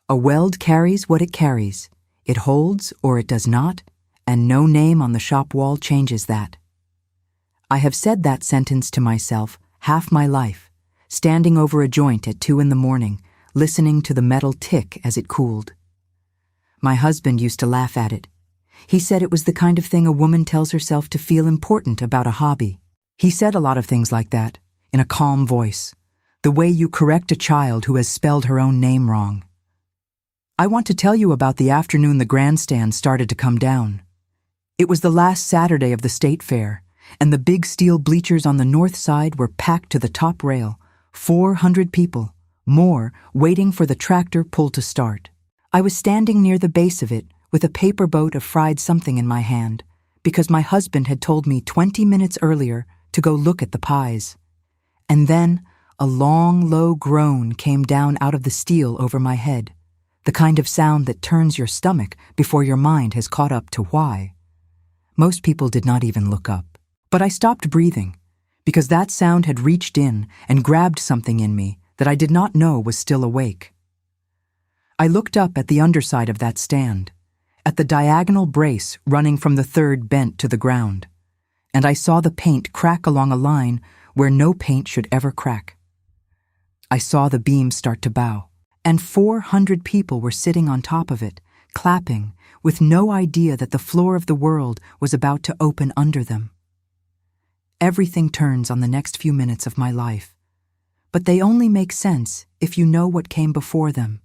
A weld carries what it carries. It holds or it does not, and no name on the shop wall changes that. I have said that sentence to myself half my life, standing over a joint at 2 a.m, listening to the metal tick as it cooled. My husband used to laugh at it. He said it was the kind of thing a woman tells herself to feel important about a hobby. He said a lot of things like that, in a calm voice, the way you correct a child who has spelled her own name wrong. I want to tell you about the afternoon the Grandstand started to come down. It was the last Saturday of the state fair, and the big steel bleachers on the north side were packed to the top rail, 400 people, more, waiting for the tractor pull to start. I was standing near the base of it with a paper boat of fried something in my hand, because my husband had told me 20 minutes earlier to go look at the pies. And then a long, low groan came down out of the steel over my head, the kind of sound that turns your stomach before your mind has caught up to why. Most people did not even look up. But I stopped breathing, because that sound had reached in and grabbed something in me that I did not know was still awake. I looked up at the underside of that stand, at the diagonal brace running from the third bent to the ground, and I saw the paint crack along a line where no paint should ever crack. I saw the beam start to bow, and 400 people were sitting on top of it, clapping, with no idea that the floor of the world was about to open under them. Everything turns on the next few minutes of my life, but they only make sense if you know what came before them.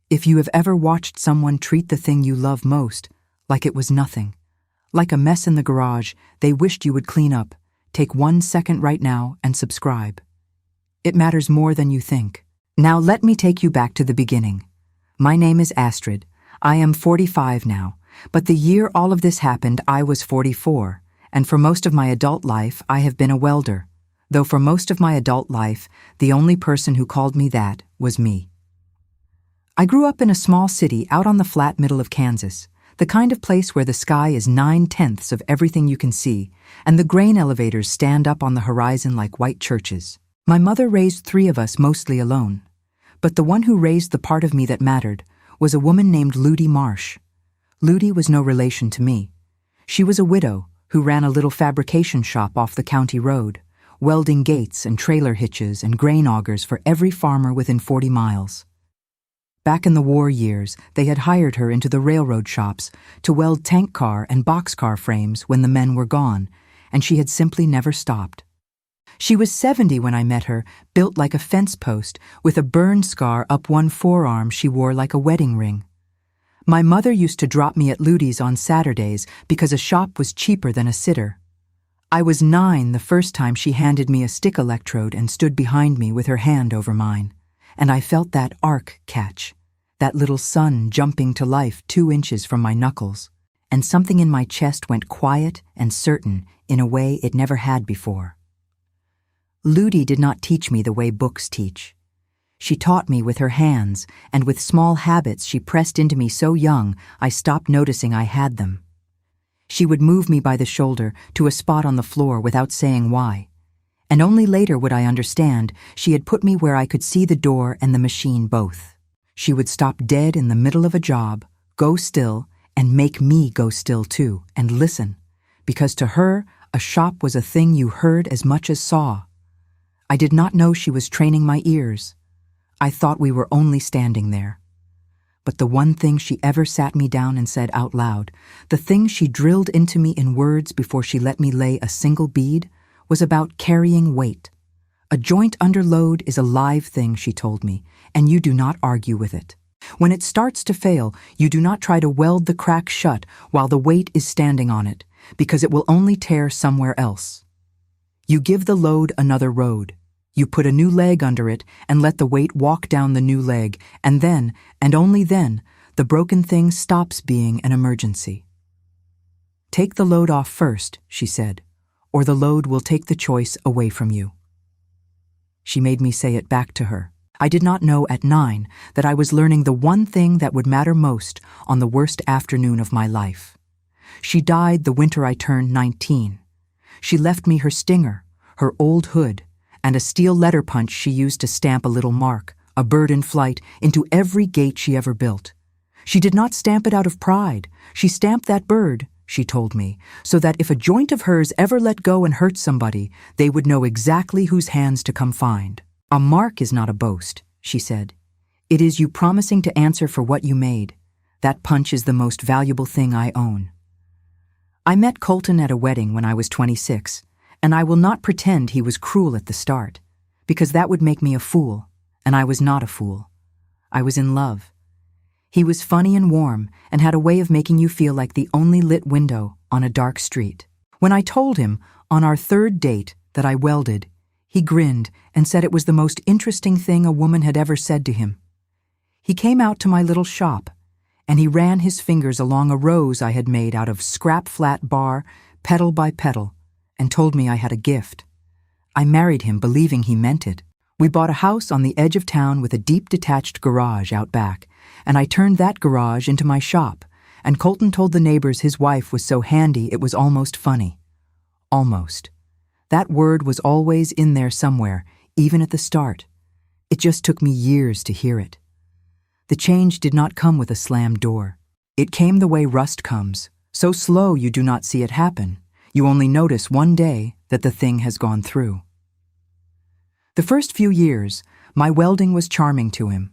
If you have ever watched someone treat the thing you love most like it was nothing, like a mess in the garage they wished you would clean up, take 1 second right now and subscribe. It matters more than you think. Now let me take you back to the beginning. My name is Astrid. I am 45 now, but the year all of this happened I was 44. And for most of my adult life, I have been a welder, though for most of my adult life, the only person who called me that was me. I grew up in a small city out on the flat middle of Kansas, the kind of place where the sky is 9/10 of everything you can see, and the grain elevators stand up on the horizon like white churches. My mother raised 3 of us mostly alone, but the one who raised the part of me that mattered was a woman named Ludie Marsh. Ludie was no relation to me. She was a widow who ran a little fabrication shop off the county road, welding gates and trailer hitches and grain augers for every farmer within 40 miles. Back in the war years, they had hired her into the railroad shops to weld tank car and boxcar frames when the men were gone, and she had simply never stopped. She was 70 when I met her, built like a fence post, with a burn scar up one forearm she wore like a wedding ring. My mother used to drop me at Ludie's on Saturdays because a shop was cheaper than a sitter. I was 9 the first time she handed me a stick electrode and stood behind me with her hand over mine, and I felt that arc catch, that little sun jumping to life 2 inches from my knuckles, and something in my chest went quiet and certain in a way it never had before. Ludie did not teach me the way books teach. She taught me with her hands, and with small habits she pressed into me so young I stopped noticing I had them. She would move me by the shoulder to a spot on the floor without saying why, and only later would I understand she had put me where I could see the door and the machine both. She would stop dead in the middle of a job, go still, and make me go still too, and listen, because to her a shop was a thing you heard as much as saw. I did not know she was training my ears. I thought we were only standing there. But the one thing she ever sat me down and said out loud, the thing she drilled into me in words before she let me lay a single bead, was about carrying weight. A joint under load is a live thing, she told me, and you do not argue with it. When it starts to fail, you do not try to weld the crack shut while the weight is standing on it, because it will only tear somewhere else. You give the load another road. You put a new leg under it and let the weight walk down the new leg, and then, and only then, the broken thing stops being an emergency. Take the load off first, she said, or the load will take the choice away from you. She made me say it back to her. I did not know at 9 that I was learning the one thing that would matter most on the worst afternoon of my life. She died the winter I turned 19. She left me her stinger, her old hood, and a steel letter punch she used to stamp a little mark, a bird in flight, into every gate she ever built. She did not stamp it out of pride. She stamped that bird, she told me, so that if a joint of hers ever let go and hurt somebody, they would know exactly whose hands to come find. A mark is not a boast, she said. It is you promising to answer for what you made. That punch is the most valuable thing I own. I met Colton at a wedding when I was 26, and I will not pretend he was cruel at the start, because that would make me a fool, and I was not a fool. I was in love. He was funny and warm and had a way of making you feel like the only lit window on a dark street. When I told him, on our third date, that I welded, he grinned and said it was the most interesting thing a woman had ever said to him. He came out to my little shop, and he ran his fingers along a rose I had made out of scrap flat bar, petal by petal, and told me I had a gift. I married him believing he meant it. We bought a house on the edge of town with a deep detached garage out back, and I turned that garage into my shop, and Colton told the neighbors his wife was so handy it was almost funny. Almost. That word was always in there somewhere, even at the start. It just took me years to hear it. The change did not come with a slammed door. It came the way rust comes, so slow you do not see it happen. You only notice one day that the thing has gone through. The first few years, my welding was charming to him.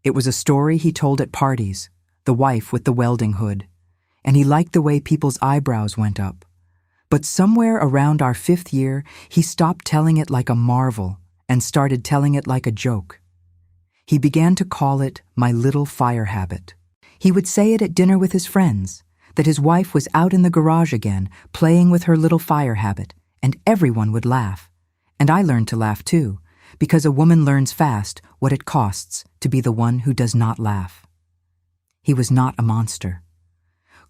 It was a story he told at parties, the wife with the welding hood, and he liked the way people's eyebrows went up. But somewhere around our 5th year, he stopped telling it like a marvel and started telling it like a joke. He began to call it my little fire habit. He would say it at dinner with his friends, that his wife was out in the garage again, playing with her little fire habit, and everyone would laugh. And I learned to laugh too, because a woman learns fast what it costs to be the one who does not laugh. He was not a monster.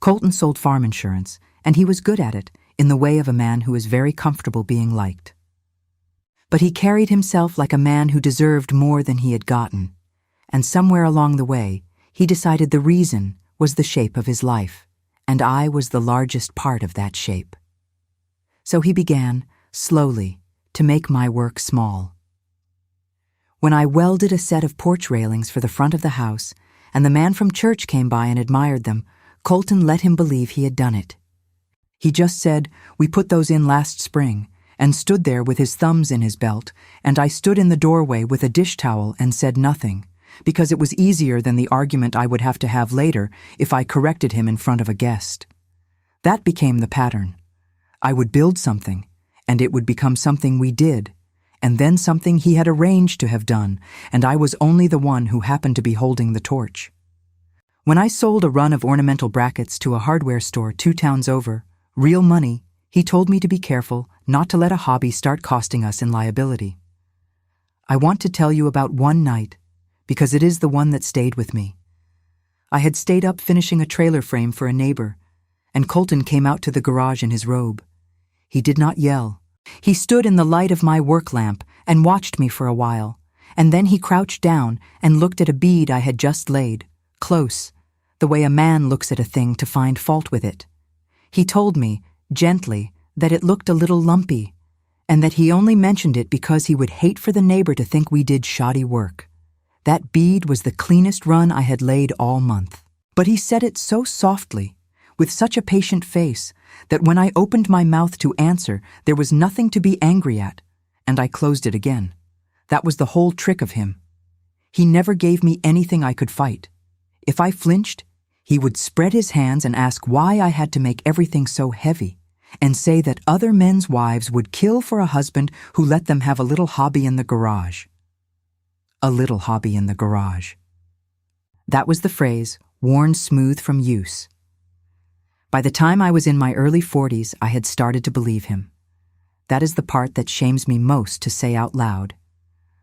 Colton sold farm insurance, and he was good at it, in the way of a man who is very comfortable being liked. But he carried himself like a man who deserved more than he had gotten, and somewhere along the way, he decided the reason was the shape of his life, and I was the largest part of that shape. So he began, slowly, to make my work small. When I welded a set of porch railings for the front of the house, and the man from church came by and admired them, Colton let him believe he had done it. He just said, "We put those in last spring," and stood there with his thumbs in his belt, and I stood in the doorway with a dish towel and said nothing, because it was easier than the argument I would have to have later if I corrected him in front of a guest. That became the pattern. I would build something, and it would become something we did, and then something he had arranged to have done, and I was only the one who happened to be holding the torch. When I sold a run of ornamental brackets to a hardware store 2 towns over, real money, he told me to be careful not to let a hobby start costing us in liability. I want to tell you about one night, because it is the one that stayed with me. I had stayed up finishing a trailer frame for a neighbor, and Colton came out to the garage in his robe. He did not yell. He stood in the light of my work lamp and watched me for a while, and then he crouched down and looked at a bead I had just laid, close, the way a man looks at a thing to find fault with it. He told me, gently, that it looked a little lumpy, and that he only mentioned it because he would hate for the neighbor to think we did shoddy work. That bead was the cleanest run I had laid all month. But he said it so softly, with such a patient face, that when I opened my mouth to answer, there was nothing to be angry at, and I closed it again. That was the whole trick of him. He never gave me anything I could fight. If I flinched, he would spread his hands and ask why I had to make everything so heavy, and say that other men's wives would kill for a husband who let them have a little hobby in the garage. A little hobby in the garage. That was the phrase, worn smooth from use. By the time I was in my early 40s, I had started to believe him. That is the part that shames me most to say out loud.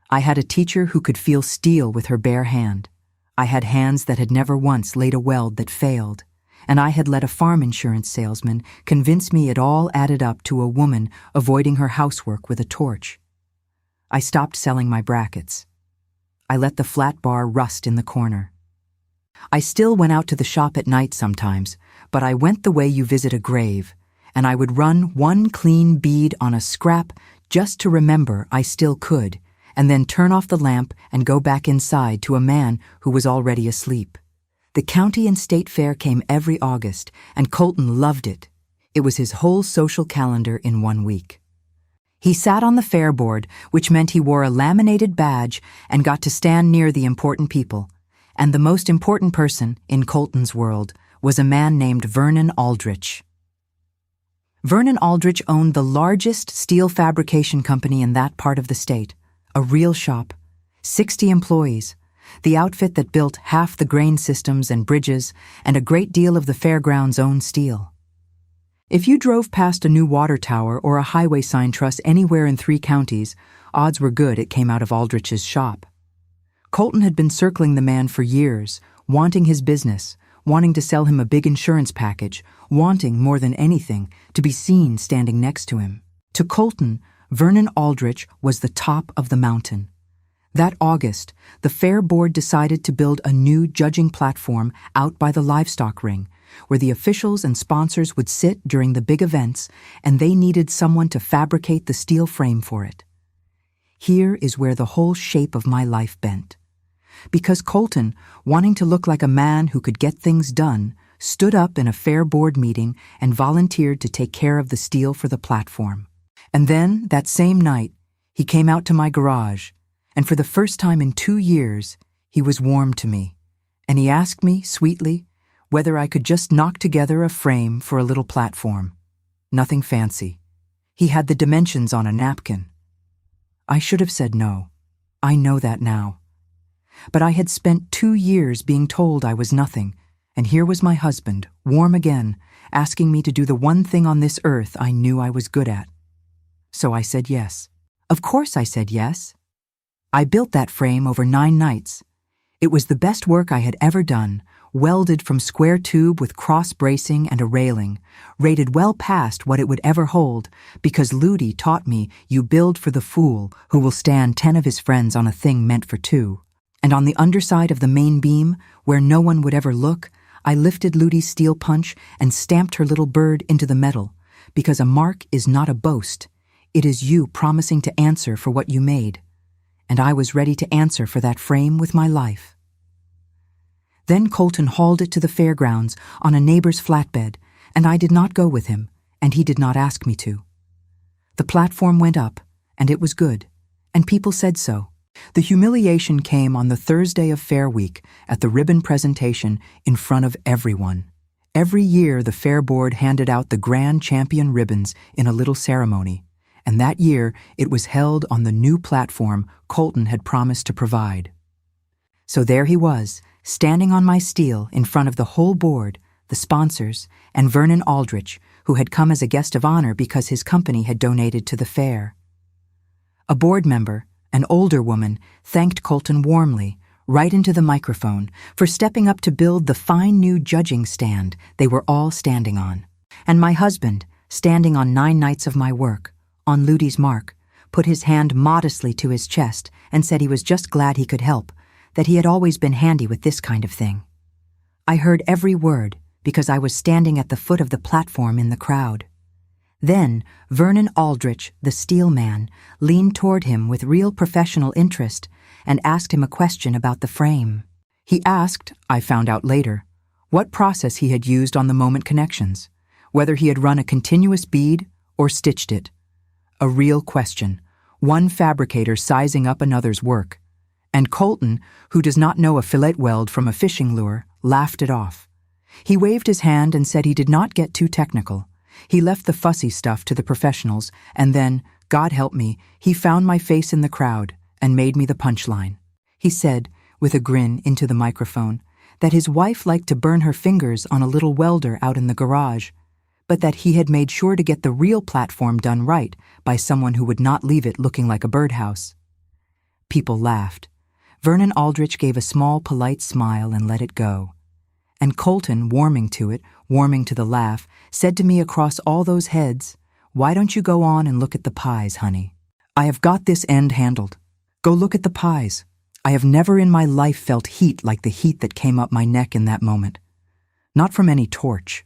I had a teacher who could feel steel with her bare hand. I had hands that had never once laid a weld that failed, and I had let a farm insurance salesman convince me it all added up to a woman avoiding her housework with a torch. I stopped selling my brackets. I let the flat bar rust in the corner. I still went out to the shop at night sometimes, but I went the way you visit a grave, and I would run one clean bead on a scrap just to remember I still could, and then turn off the lamp and go back inside to a man who was already asleep. The county and state fair came every August, and Colton loved it. It was his whole social calendar in 1 week. He sat on the fair board, which meant he wore a laminated badge and got to stand near the important people. And the most important person in Colton's world was a man named Vernon Aldrich. Vernon Aldrich owned the largest steel fabrication company in that part of the state, a real shop, 60 employees, the outfit that built half the grain systems and bridges and a great deal of the fairground's own steel. If you drove past a new water tower or a highway sign truss anywhere in 3 counties, odds were good it came out of Aldrich's shop. Colton had been circling the man for years, wanting his business, wanting to sell him a big insurance package, wanting, more than anything, to be seen standing next to him. To Colton, Vernon Aldrich was the top of the mountain. That August, the fair board decided to build a new judging platform out by the livestock ring, where the officials and sponsors would sit during the big events, and they needed someone to fabricate the steel frame for it. Here is where the whole shape of my life bent. Because Colton, wanting to look like a man who could get things done, stood up in a fair board meeting and volunteered to take care of the steel for the platform. And then, that same night, he came out to my garage, and for the first time in 2 years, he was warm to me, and he asked me, sweetly, whether I could just knock together a frame for a little platform. Nothing fancy. He had the dimensions on a napkin. I should have said no. I know that now. But I had spent 2 years being told I was nothing, and here was my husband, warm again, asking me to do the one thing on this earth I knew I was good at. So I said yes. Of course I said yes. I built that frame over 9 nights. It was the best work I had ever done, welded from square tube with cross bracing and a railing, rated well past what it would ever hold, because Ludie taught me you build for the fool who will stand 10 of his friends on a thing meant for 2. And on the underside of the main beam, where no one would ever look, I lifted Ludie's steel punch and stamped her little bird into the metal, because a mark is not a boast. It is you promising to answer for what you made. And I was ready to answer for that frame with my life. Then Colton hauled it to the fairgrounds on a neighbor's flatbed, and I did not go with him, and he did not ask me to. The platform went up, and it was good, and people said so. The humiliation came on the Thursday of Fair Week at the ribbon presentation in front of everyone. Every year the Fair Board handed out the Grand Champion ribbons in a little ceremony, and that year it was held on the new platform Colton had promised to provide. So there he was, standing on my steel in front of the whole board, the sponsors, and Vernon Aldrich, who had come as a guest of honor because his company had donated to the fair. A board member, an older woman, thanked Colton warmly, right into the microphone, for stepping up to build the fine new judging stand they were all standing on. And my husband, standing on 9 nights of my work, on Ludie's mark, put his hand modestly to his chest and said he was just glad he could help, that he had always been handy with this kind of thing. I heard every word because I was standing at the foot of the platform in the crowd. Then Vernon Aldrich, the steel man, leaned toward him with real professional interest and asked him a question about the frame. He asked, I found out later, what process he had used on the moment connections, whether he had run a continuous bead or stitched it. A real question, one fabricator sizing up another's work. And Colton, who does not know a fillet weld from a fishing lure, laughed it off. He waved his hand and said he did not get too technical. He left the fussy stuff to the professionals, and then, God help me, he found my face in the crowd and made me the punchline. He said, with a grin into the microphone, that his wife liked to burn her fingers on a little welder out in the garage, but that he had made sure to get the real platform done right by someone who would not leave it looking like a birdhouse. People laughed. Vernon Aldrich gave a small, polite smile and let it go. And Colton, warming to it, warming to the laugh, said to me across all those heads, "Why don't you go on and look at the pies, honey? I have got this end handled. Go look at the pies. I have never in my life felt heat like the heat that came up my neck in that moment. Not from any torch."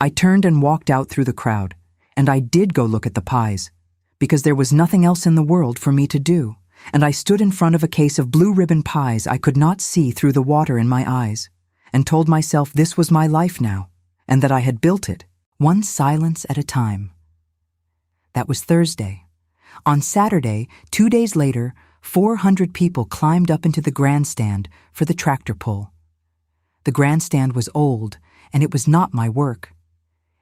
I turned and walked out through the crowd, and I did go look at the pies, because there was nothing else in the world for me to do. and I stood in front of a case of blue ribbon pies I could not see through the water in my eyes, and told myself this was my life now, and that I had built it, one silence at a time. That was Thursday. On Saturday, 2 days later, 400 people climbed up into the grandstand for the tractor pull. The grandstand was old, and it was not my work.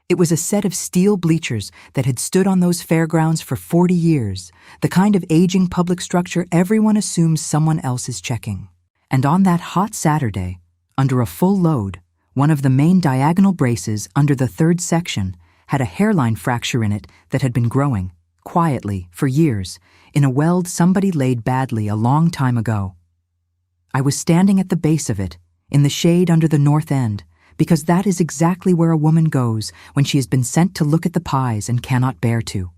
It was a set of steel bleachers that had stood on those fairgrounds for 40 years, the kind of aging public structure everyone assumes someone else is checking. And on that hot Saturday, under a full load, one of the main diagonal braces under the third section had a hairline fracture in it that had been growing, quietly, for years, in a weld somebody laid badly a long time ago. I was standing at the base of it, in the shade under the north end, because that is exactly where a woman goes when she has been sent to look at the pies and cannot bear to.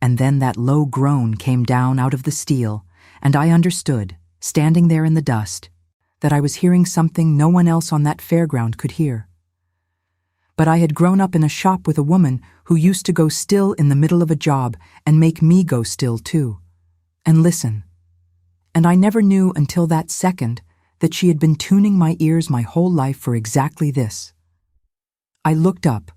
And then that low groan came down out of the steel, and I understood, standing there in the dust, that I was hearing something no one else on that fairground could hear. But I had grown up in a shop with a woman who used to go still in the middle of a job and make me go still too, and listen. And I never knew until that second that she had been tuning my ears my whole life for exactly this. I looked up,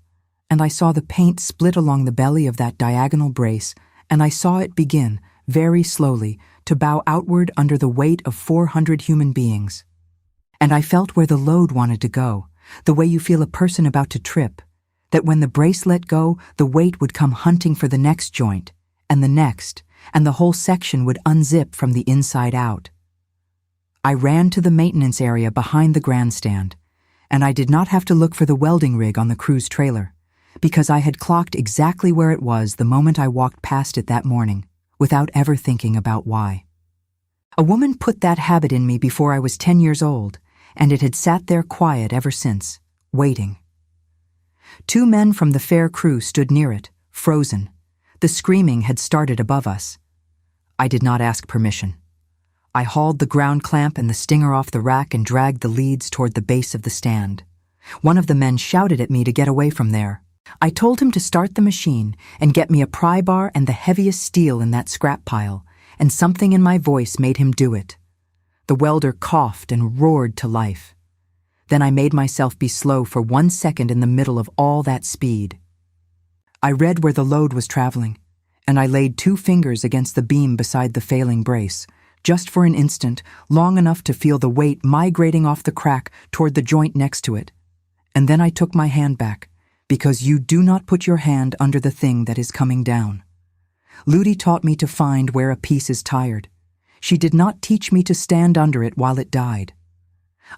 and I saw the paint split along the belly of that diagonal brace, and I saw it begin, very slowly, to bow outward under the weight of 400 human beings. And I felt where the load wanted to go, the way you feel a person about to trip, that when the brace let go, the weight would come hunting for the next joint, and the next, and the whole section would unzip from the inside out. I ran to the maintenance area behind the grandstand, and I did not have to look for the welding rig on the crew's trailer, because I had clocked exactly where it was the moment I walked past it that morning, without ever thinking about why. A woman put that habit in me before I was 10 years old, and it had sat there quiet ever since, waiting. 2 men from the fair crew stood near it, frozen. The screaming had started above us. I did not ask permission. I hauled the ground clamp and the stinger off the rack and dragged the leads toward the base of the stand. One of the men shouted at me to get away from there. I told him to start the machine and get me a pry bar and the heaviest steel in that scrap pile, and something in my voice made him do it. The welder coughed and roared to life. Then I made myself be slow for 1 second in the middle of all that speed. I read where the load was traveling, and I laid 2 fingers against the beam beside the failing brace, just for an instant, long enough to feel the weight migrating off the crack toward the joint next to it. And then I took my hand back, because you do not put your hand under the thing that is coming down. Ludie taught me to find where a piece is tired. She did not teach me to stand under it while it died.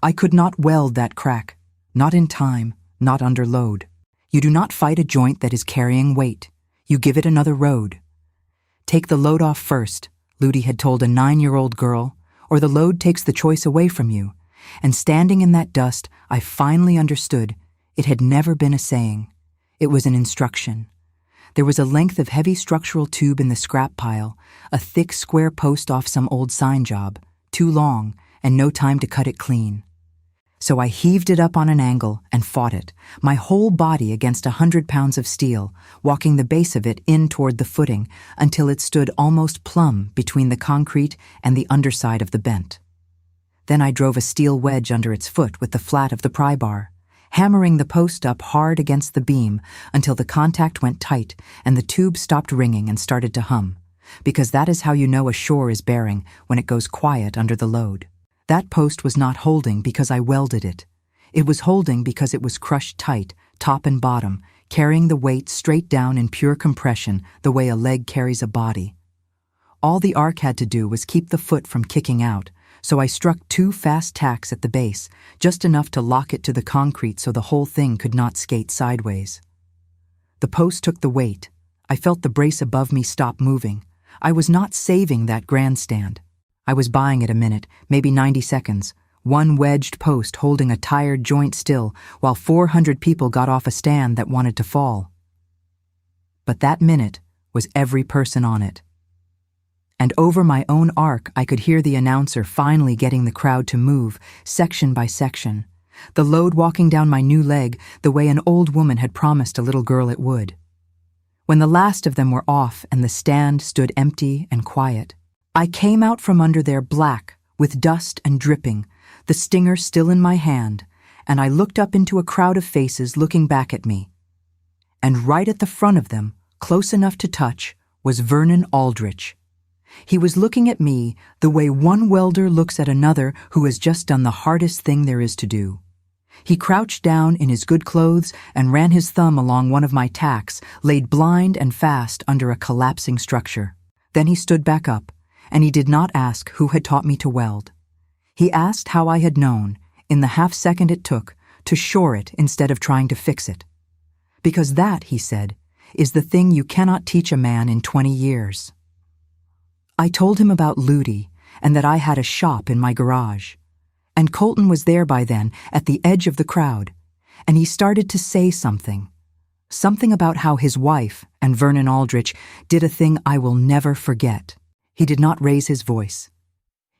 I could not weld that crack, not in time, not under load. You do not fight a joint that is carrying weight. You give it another road. Take the load off first, Ludie had told a 9-year-old girl, or the load takes the choice away from you. And standing in that dust, I finally understood it had never been a saying. It was an instruction. There was a length of heavy structural tube in the scrap pile, a thick square post off some old sign job, too long, and no time to cut it clean. So I heaved it up on an angle and fought it, my whole body against 100 pounds of steel, walking the base of it in toward the footing until it stood almost plumb between the concrete and the underside of the bent. Then I drove a steel wedge under its foot with the flat of the pry bar, hammering the post up hard against the beam until the contact went tight and the tube stopped ringing and started to hum, because that is how you know a shore is bearing when it goes quiet under the load. That post was not holding because I welded it. It was holding because it was crushed tight, top and bottom, carrying the weight straight down in pure compression the way a leg carries a body. All the arc had to do was keep the foot from kicking out, so I struck 2 fast tacks at the base, just enough to lock it to the concrete so the whole thing could not skate sideways. The post took the weight. I felt the brace above me stop moving. I was not saving that grandstand. I was buying it a minute, maybe 90 seconds, one wedged post holding a tired joint still while 400 people got off a stand that wanted to fall. But that minute was every person on it. And over my own arc, I could hear the announcer finally getting the crowd to move, section by section, the load walking down my new leg the way an old woman had promised a little girl it would. When the last of them were off and the stand stood empty and quiet, I came out from under there black, with dust and dripping, the stinger still in my hand, and I looked up into a crowd of faces looking back at me. And right at the front of them, close enough to touch, was Vernon Aldrich. He was looking at me the way one welder looks at another who has just done the hardest thing there is to do. He crouched down in his good clothes and ran his thumb along one of my tacks, laid blind and fast under a collapsing structure. Then he stood back up, and he did not ask who had taught me to weld. He asked how I had known, in the half second it took, to shore it instead of trying to fix it. Because that, he said, is the thing you cannot teach a man in 20 years. I told him about Ludie and that I had a shop in my garage. And Colton was there by then, at the edge of the crowd, and he started to say something. Something about how his wife and Vernon Aldrich did a thing I will never forget. He did not raise his voice.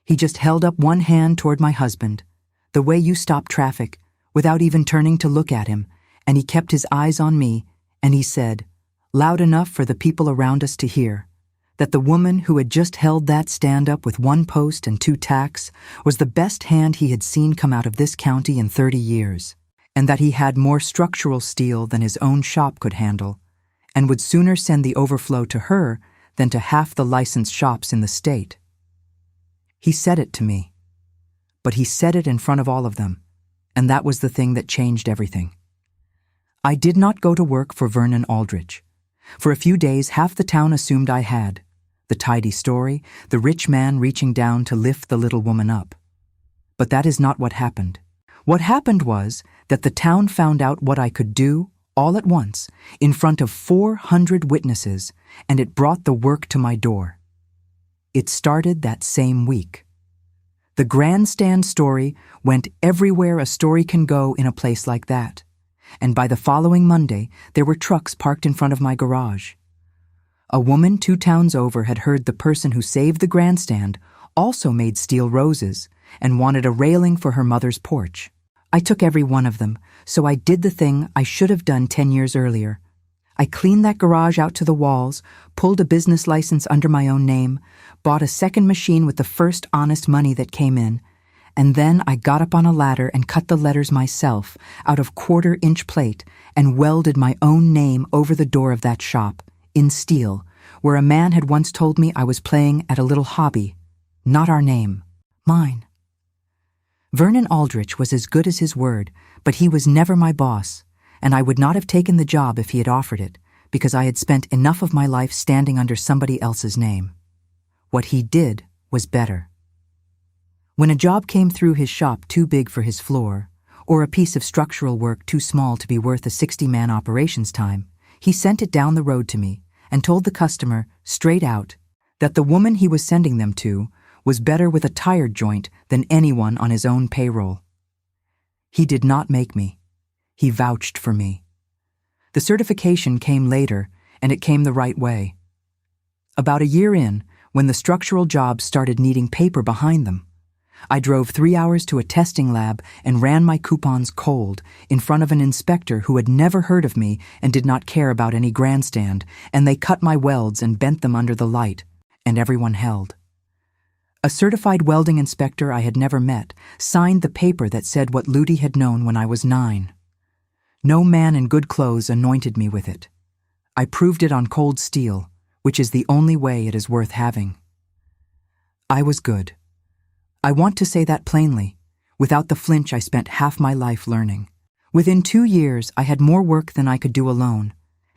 He just held up one hand toward my husband, the way you stop traffic, without even turning to look at him, and he kept his eyes on me, and he said, loud enough for the people around us to hear, that the woman who had just held that stand-up with one post and 2 tacks was the best hand he had seen come out of this county in 30 years, and that he had more structural steel than his own shop could handle, and would sooner send the overflow to her than to half the licensed shops in the state. He said it to me, but he said it in front of all of them, and that was the thing that changed everything. I did not go to work for Vernon Aldrich. For a few days, half the town assumed I had. The tidy story, the rich man reaching down to lift the little woman up. But that is not what happened. What happened was that the town found out what I could do, all at once, in front of 400 witnesses, and it brought the work to my door. It started that same week. The Grandstand story went everywhere a story can go in a place like that, and by the following Monday, there were trucks parked in front of my garage. A woman 2 towns over had heard the person who saved the Grandstand also made steel roses and wanted a railing for her mother's porch. I took every one of them, so I did the thing I should have done 10 years earlier. I cleaned that garage out to the walls, pulled a business license under my own name, bought a second machine with the first honest money that came in, and then I got up on a ladder and cut the letters myself out of 1/4-inch plate and welded my own name over the door of that shop, in steel, where a man had once told me I was playing at a little hobby. Not our name. Mine. Vernon Aldrich was as good as his word, but he was never my boss, and I would not have taken the job if he had offered it, because I had spent enough of my life standing under somebody else's name. What he did was better. When a job came through his shop too big for his floor, or a piece of structural work too small to be worth a 60-man operations time, he sent it down the road to me and told the customer, straight out, that the woman he was sending them to was better with a tired joint than anyone on his own payroll. He did not make me. He vouched for me. The certification came later, and it came the right way. About a year in, when the structural jobs started needing paper behind them, I drove 3 hours to a testing lab and ran my coupons cold in front of an inspector who had never heard of me and did not care about any Grandstand, and they cut my welds and bent them under the light, and everyone held. A certified welding inspector I had never met signed the paper that said what Ludie had known when I was 9. No man in good clothes anointed me with it. I proved it on cold steel, which is the only way it is worth having. I was good. I want to say that plainly, without the flinch I spent half my life learning. Within 2 years, I had more work than I could do alone,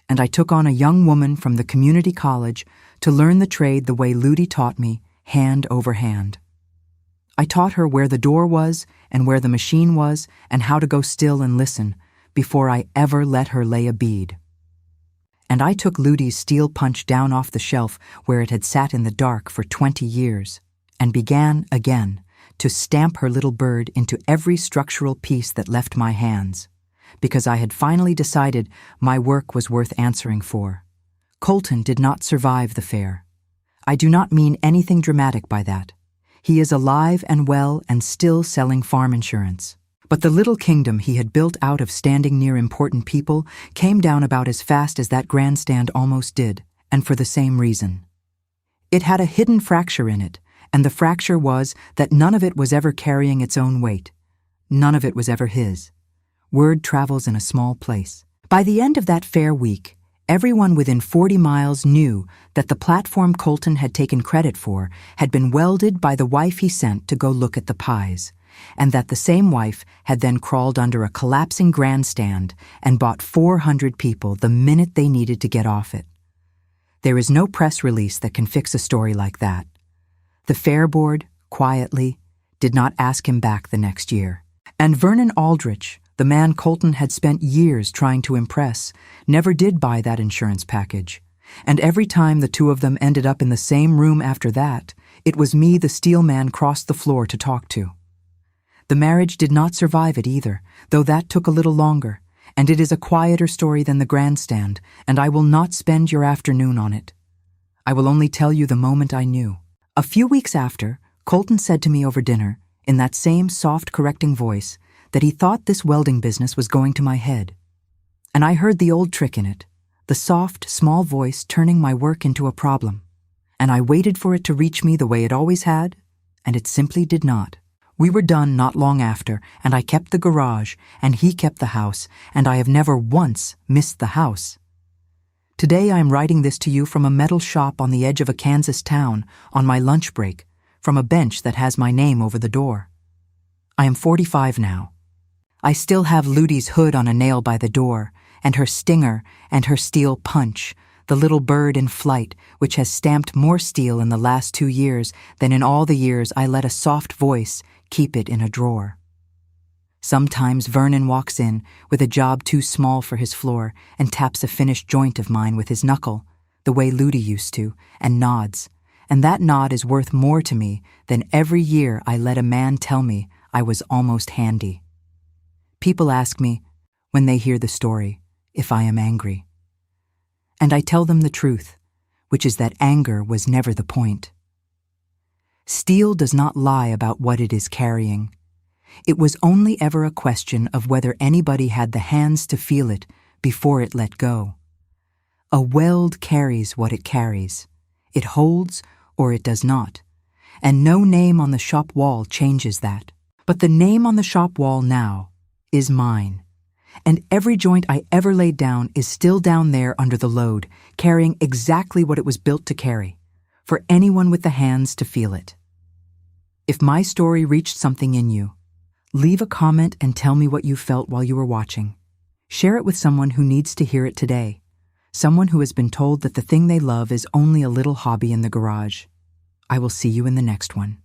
and I took on a young woman from the community college to learn the trade the way Ludie taught me, hand over hand. I taught her where the door was and where the machine was and how to go still and listen before I ever let her lay a bead. And I took Ludie's steel punch down off the shelf where it had sat in the dark for 20 years. And began, again, to stamp her little bird into every structural piece that left my hands, because I had finally decided my work was worth answering for. Colton did not survive the fair. I do not mean anything dramatic by that. He is alive and well and still selling farm insurance. But the little kingdom he had built out of standing near important people came down about as fast as that Grandstand almost did, and for the same reason. It had a hidden fracture in it, and the fracture was that none of it was ever carrying its own weight. None of it was ever his. Word travels in a small place. By the end of that fair week, everyone within 40 miles knew that the platform Colton had taken credit for had been welded by the wife he sent to go look at the pies, and that the same wife had then crawled under a collapsing grandstand and bought 400 people the minute they needed to get off it. There is no press release that can fix a story like that. The fair board, quietly, did not ask him back the next year. And Vernon Aldrich, the man Colton had spent years trying to impress, never did buy that insurance package. And every time the two of them ended up in the same room after that, it was me the steel man crossed the floor to talk to. The marriage did not survive it either, though that took a little longer, and it is a quieter story than the Grandstand, and I will not spend your afternoon on it. I will only tell you the moment I knew. A few weeks after, Colton said to me over dinner, in that same soft, correcting voice, that he thought this welding business was going to my head. And I heard the old trick in it, the soft, small voice turning my work into a problem. And I waited for it to reach me the way it always had, and it simply did not. We were done not long after, and I kept the garage, and he kept the house, and I have never once missed the house. Today I am writing this to you from a metal shop on the edge of a Kansas town, on my lunch break, from a bench that has my name over the door. I am 45 now. I still have Ludie's hood on a nail by the door, and her stinger and her steel punch, the little bird in flight which has stamped more steel in the last 2 years than in all the years I let a soft voice keep it in a drawer. Sometimes Vernon walks in with a job too small for his floor and taps a finished joint of mine with his knuckle, the way Ludie used to, and nods, and that nod is worth more to me than every year I let a man tell me I was almost handy. People ask me, when they hear the story, if I am angry. And I tell them the truth, which is that anger was never the point. Steel does not lie about what it is carrying. It was only ever a question of whether anybody had the hands to feel it before it let go. A weld carries what it carries. It holds or it does not, and no name on the shop wall changes that. But the name on the shop wall now is mine, and every joint I ever laid down is still down there under the load, carrying exactly what it was built to carry, for anyone with the hands to feel it. If my story reached something in you, leave a comment and tell me what you felt while you were watching. Share it with someone who needs to hear it today, someone who has been told that the thing they love is only a little hobby in the garage. I will see you in the next one.